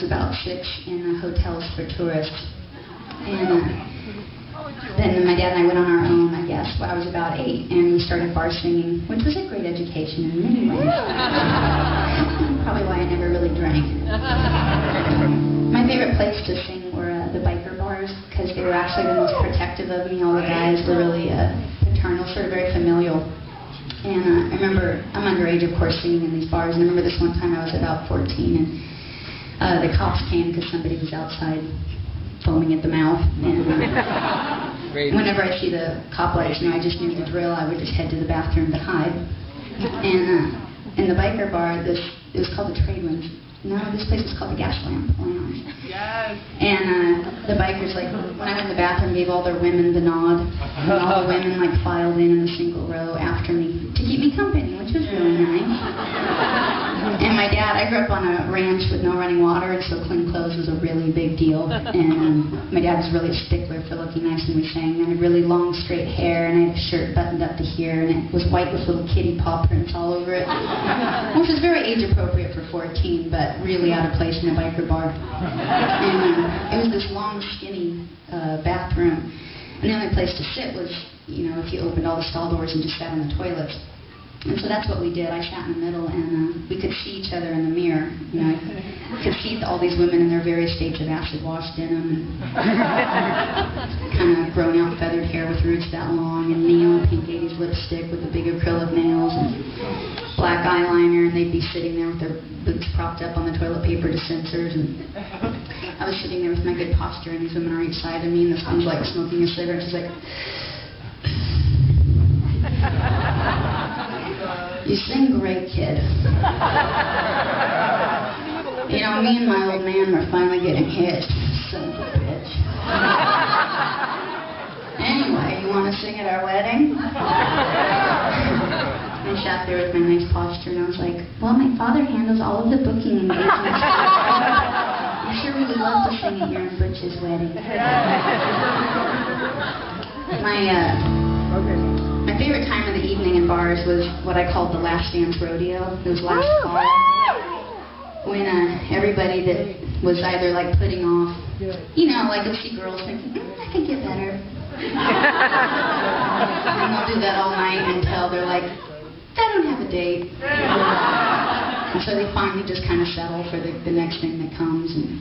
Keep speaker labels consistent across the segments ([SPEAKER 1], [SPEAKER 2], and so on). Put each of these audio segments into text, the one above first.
[SPEAKER 1] was about 6 in hotels for tourists. And then my dad and I went on our own, I guess, when I was about 8, and we started bar singing, which was a great education in many ways. Probably why I never really drank. My favorite place to sing were the biker bars, because they were actually the most protective of me. All the guys were really paternal, sort of very familial. And I remember, I'm underage, of course, singing in these bars, and I remember this one time I was about 14, and the cops came because somebody was outside foaming at the mouth. And whenever I see the cop lights, I just knew the drill. I would just head to the bathroom to hide. And in the biker bar, it was called the Trade Winds. No, this place was called the Gas Lamp Lounge.
[SPEAKER 2] Yes.
[SPEAKER 1] And the bikers, like, when I went in the bathroom, gave all their women the nod. And all the women, like, filed in a single row after me to keep me company, which was really nice. And my dad, I grew up on a ranch with no running water, and so clean clothes was a really big deal. And my dad was really a stickler for looking nice when we sang. I had really long, straight hair, and I had a shirt buttoned up to here, and it was white with little kitty paw prints all over it, which was very age-appropriate for 14, but really out of place in a biker bar. And it was this long, skinny bathroom, and the only place to sit was, if you opened all the stall doors and just sat on the toilets. And so that's what we did. I sat in the middle, and we could see each other in the mirror. I could see all these women in their various stages of acid wash denim, and kind of grown out feathered hair with roots that long, and neon pink 80s lipstick with the big acrylic nails, and black eyeliner, and they'd be sitting there with their boots propped up on the toilet paper dispensers, and I was sitting there with my good posture, and these women are each side of me, and this one's like smoking a cigarette. She's like, "You sing great, kid." Me and my old man were finally getting hit. Son of a bitch. Anyway, you want to sing at our wedding? I sat there with my nice posture, and I was like, well, my father handles all of the booking engagements. I'm sure we would love to sing at your and Butch's wedding. My favorite time of the evening in bars was what I called the Last Dance Rodeo. It was last fall, when everybody that was either like putting off, like you'll see girls thinking, I could get better. And they'll do that all night until they're like, I don't have a date. And so they finally just kind of settle for the next thing that comes, and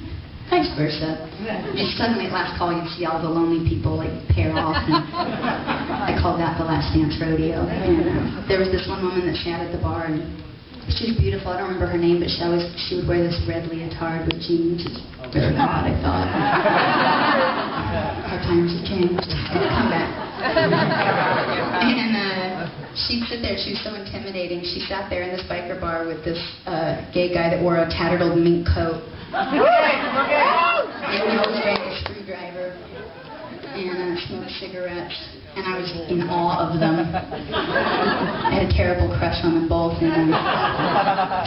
[SPEAKER 1] vice versa. And suddenly at last call you'd see all the lonely people like pair off, and I called that the Last Dance Rodeo. And there was this one woman that sat at the bar, and she was beautiful. I don't remember her name, but she would wear this red leotard with jeans. It's really hot, I thought. How times have changed. Come back. And she'd sit there. She was so intimidating. She sat there in this biker bar with this gay guy that wore a tattered old mink coat. And he always drank a screwdriver and smoked cigarettes. And I was in awe of them. I had a terrible crush on them both. And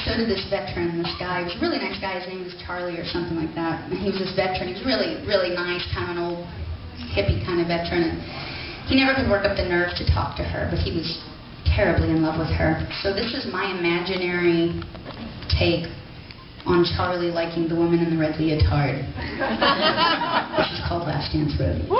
[SPEAKER 1] so did this veteran, this guy. He was a really nice guy. His name was Charlie or something like that. And he was this veteran. He was really, really nice, kind of an old hippie kind of veteran. And he never could work up the nerve to talk to her, but he was terribly in love with her. So this is my imaginary take on Charlie liking the woman in the red leotard. This is called Last Dance Rodeo.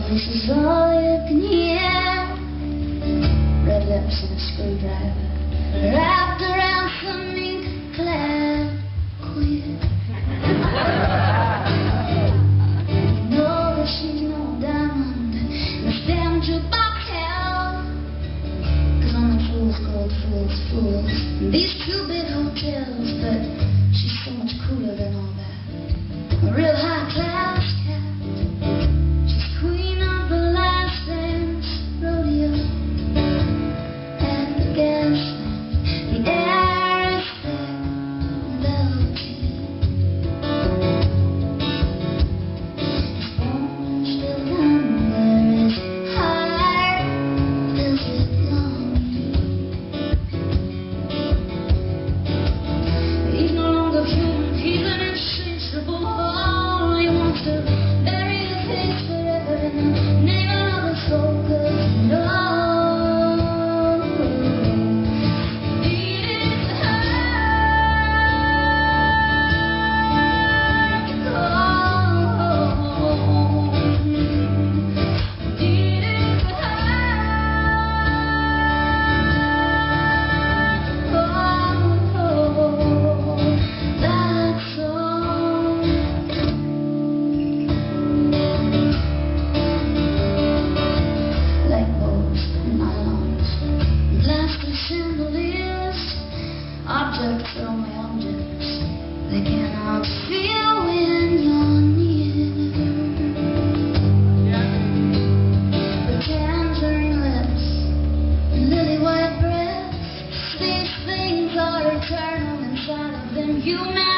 [SPEAKER 3] This is all you can hear. Red lips and a screwdriver wrapped around some ink-clad queer. You know that she's no diamond in the damn jukebox hell, 'cause only fools gold fools fools in these two-bit hotels. But she's so much cooler than all that. A real high-class cat. Is You